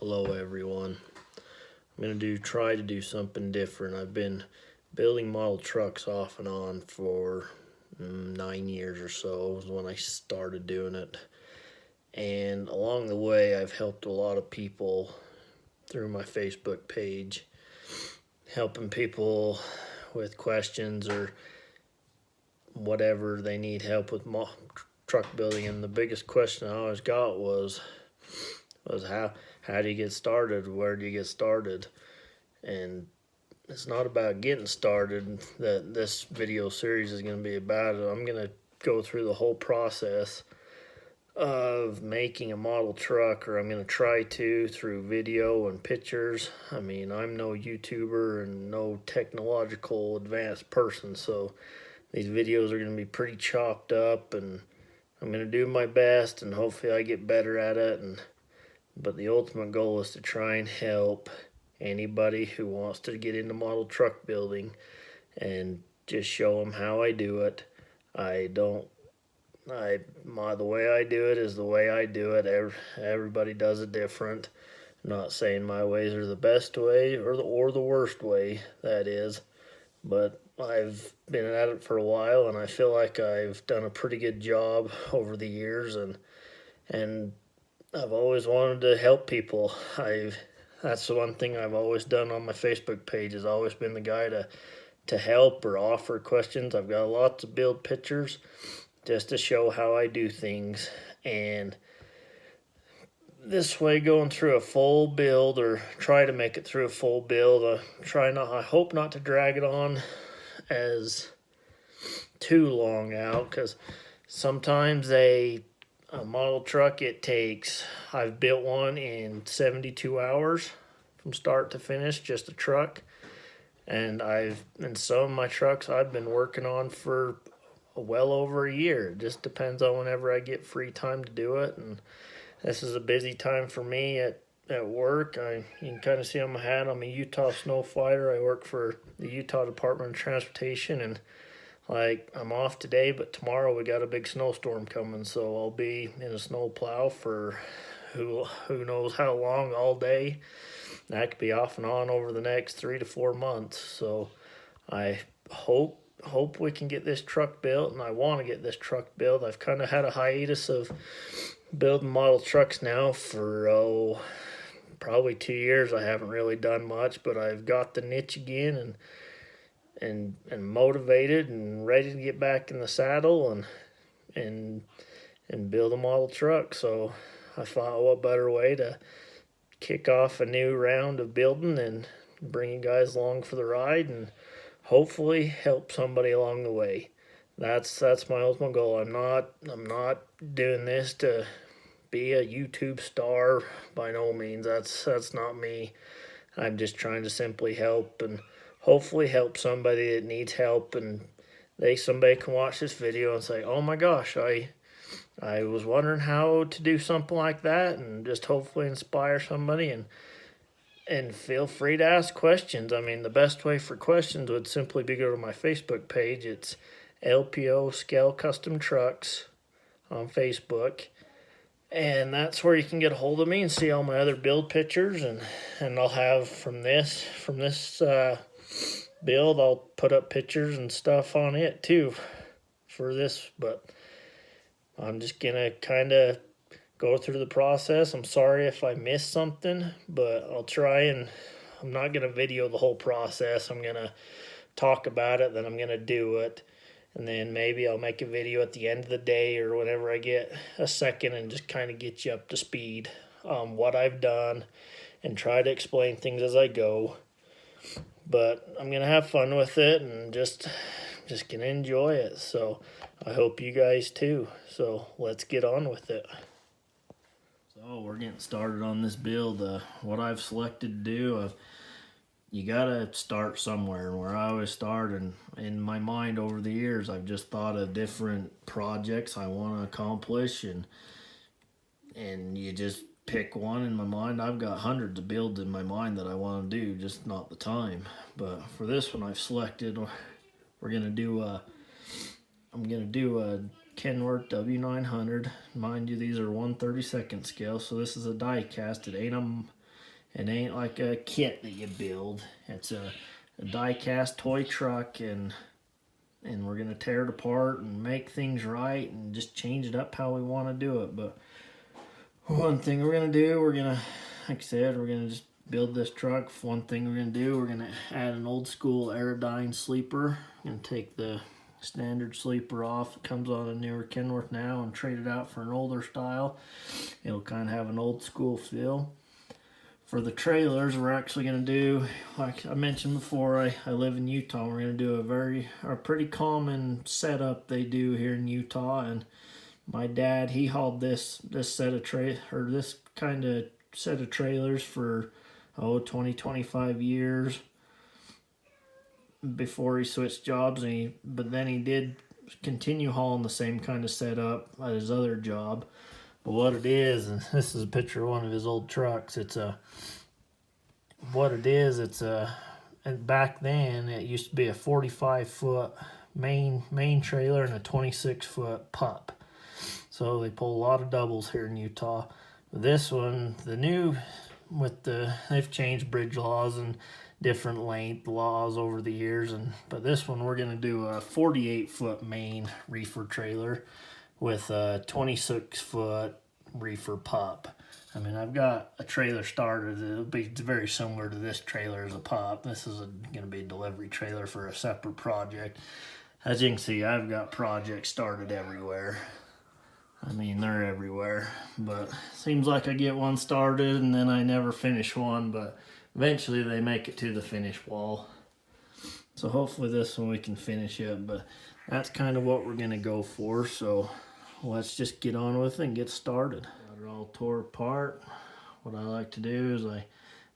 Hello everyone. I'm gonna try to do something different. I've been building model trucks off and on for 9 years or so was when I started doing it. And along the way I've helped a lot of people through my Facebook page, helping people with questions or whatever they need help with truck building. And the biggest question I always got was how do you get started? Where do you get started? And it's not about getting started that this video series is going to be about. I'm going to go through the whole process of making a model truck, or I'm going to try to, through video and pictures. I mean, I'm no YouTuber and no technological advanced person, so these videos are going to be pretty chopped up, and I'm going to do my best, and hopefully I get better at it. But the ultimate goal is to try and help anybody who wants to get into model truck building and just show them how I do it. The way I do it is the way I do it. Everybody does it different. I'm not saying my ways are the best way or the worst way, that is. But I've been at it for a while, and I feel like I've done a pretty good job over the years, and I've always wanted to help people. That's the one thing I've always done on my Facebook page, has always been the guy to help or offer questions. I've got lots of build pictures just to show how I do things. And this way, going through a full build, or try to make it through a full build, I hope not to drag it on as too long out, because sometimes a model truck, I've built one in 72 hours from start to finish, just a truck. And in some of my trucks I've been working on for well over a year. It just depends on whenever I get free time to do it. And this is a busy time for me at work. You can kind of see on my hat, I'm a Utah snow fighter. I work for the Utah Department of Transportation, and I'm off today, but tomorrow we got a big snowstorm coming, so I'll be in a snow plow for who knows how long, all day. That could be off and on over the next 3 to 4 months. So I hope we can get this truck built, and I want to get this truck built. I've kind of had a hiatus of building model trucks now for probably 2 years. I haven't really done much, but I've got the niche again, and motivated and ready to get back in the saddle and build a model truck. So I thought, what better way to kick off a new round of building and bring you guys along for the ride and hopefully help somebody along the way. That's my ultimate goal. I'm not doing this to be a YouTube star, by no means. That's not me. I'm just trying to simply help and hopefully help somebody that needs help, and somebody can watch this video and say, oh my gosh, I was wondering how to do something like that, and just hopefully inspire somebody. And feel free to ask questions. I mean, the best way for questions would simply be go to my Facebook page. It's LPO Scale Custom Trucks on Facebook. And that's where you can get a hold of me and see all my other build pictures, and I'll have from this build, I'll put up pictures and stuff on it too for this. But I'm just gonna kind of go through the process. I'm sorry if I missed something, but I'll try, and I'm not gonna video the whole process. I'm gonna talk about it, then I'm gonna do it, and then maybe I'll make a video at the end of the day or whenever I get a second, and just kind of get you up to speed on what I've done and try to explain things as I go. But I'm gonna have fun with it and just gonna enjoy it. So I hope you guys too. So let's get on with it. So we're getting started on this build. What I've selected to do, you gotta start somewhere, and where I always start, and in my mind over the years I've just thought of different projects I want to accomplish, and you just pick one. In my mind, I've got hundreds of builds in my mind that I want to do, just not the time. But for this one I've selected, I'm gonna do a Kenworth W900. Mind you, these are 1/32 scale, so this is a die cast. It ain't It ain't like a kit that you build. It's a die-cast toy truck, and we're gonna tear it apart and make things right and just change it up how we want to do it. But one thing we're gonna do, like I said, we're gonna just build this truck. One thing we're gonna do, we're gonna add an old school aerodyne sleeper. Gonna take the standard sleeper off. It comes on a newer Kenworth now, and trade it out for an older style. It'll kind of have an old school feel. For the trailers, we're actually going to do, like I mentioned before, I live in Utah. We're going to do a pretty common setup they do here in Utah. And my dad, he hauled this kind of set of trailers for 20-25 years before he switched jobs. But then he did continue hauling the same kind of setup at his other job. But what it is, and this is a picture of one of his old trucks. And back then it used to be a 45-foot main trailer and a 26-foot pup. So they pull a lot of doubles here in Utah. This one, they've changed bridge laws and different length laws over the years, but this one we're gonna do a 48-foot main reefer trailer with a 26-foot reefer pup. I mean, I've got a trailer started. It'll be very similar to this trailer as a pup. This is going to be a delivery trailer for a separate project. As you can see, I've got projects started everywhere. I mean, they're everywhere. But seems like I get one started and then I never finish one. But eventually they make it to the finish wall. So hopefully this one we can finish it. But that's kind of what we're going to go for. So let's just get on with it and get started. Got it all tore apart. What I like to do is I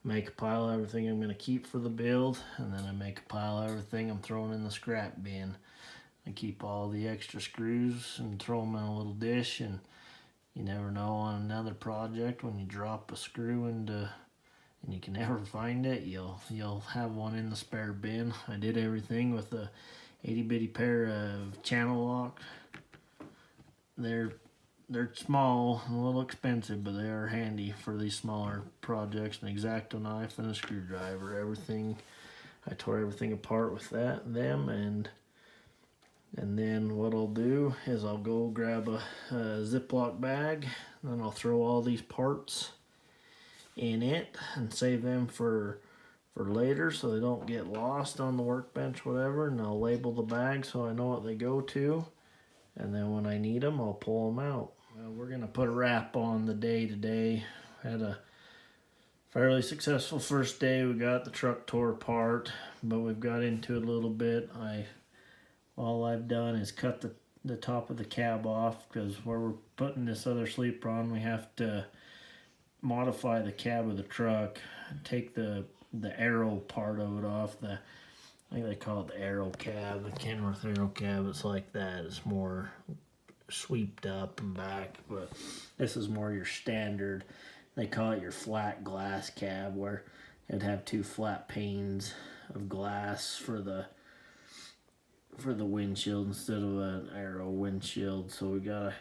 make a pile of everything I'm going to keep for the build, and then I make a pile of everything I'm throwing in the scrap bin. I keep all the extra screws and throw them in a little dish, and you never know on another project when you drop a screw and you can never find it, you'll have one in the spare bin. I did everything with a itty bitty pair of channel locks. They're small, a little expensive, but they are handy for these smaller projects. An X-Acto knife and a screwdriver. I tore everything apart with them, and then what I'll do is I'll go grab a Ziploc bag, and then I'll throw all these parts in it and save them for later so they don't get lost on the workbench, whatever. And I'll label the bag so I know what they go to. And then when I need them, I'll pull them out. Well, we're going to put a wrap on the day today. Had a fairly successful first day. We got the truck tore apart, but we've got into it a little bit. All I've done is cut the top of the cab off, because where we're putting this other sleeper on, we have to modify the cab of the truck, take the aero part of it off. I think they call it the aero cab, the Kenworth aero cab. It's like that. It's more sweeped up and back, but this is more your standard. They call it your flat glass cab, where it'd have two flat panes of glass for the windshield instead of an aero windshield. So we got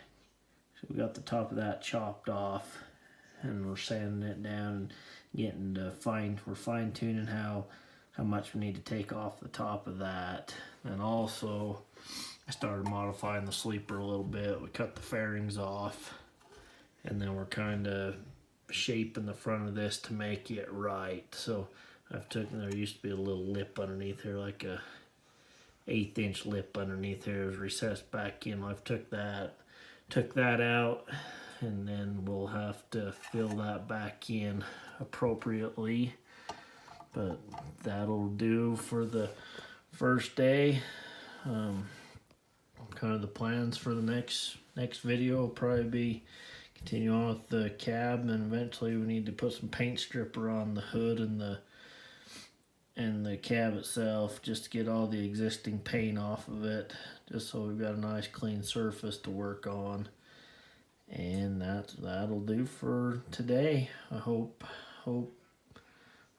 the top of that chopped off, and we're sanding it down and we're fine tuning how much we need to take off the top of that. And also I started modifying the sleeper a little bit. We cut the fairings off, and then we're kind of shaping the front of this to make it right. So there used to be a little lip underneath here, like a 1/8 inch lip underneath here. It was recessed back in. I've took that out, and then we'll have to fill that back in appropriately. But that'll do for the first day. Kind of the plans for the next video will probably be continue on with the cab, and then eventually we need to put some paint stripper on the hood and the cab itself, just to get all the existing paint off of it, just so we've got a nice clean surface to work on. And that'll do for today. I hope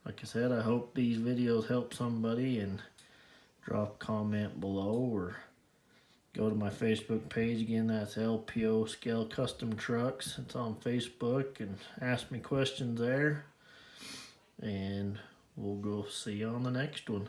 like I said, I hope these videos help somebody, and drop a comment below, or go to my Facebook page. Again, that's LPO Scale Custom Trucks. It's on Facebook, and ask me questions there. we'll go see you on the next one.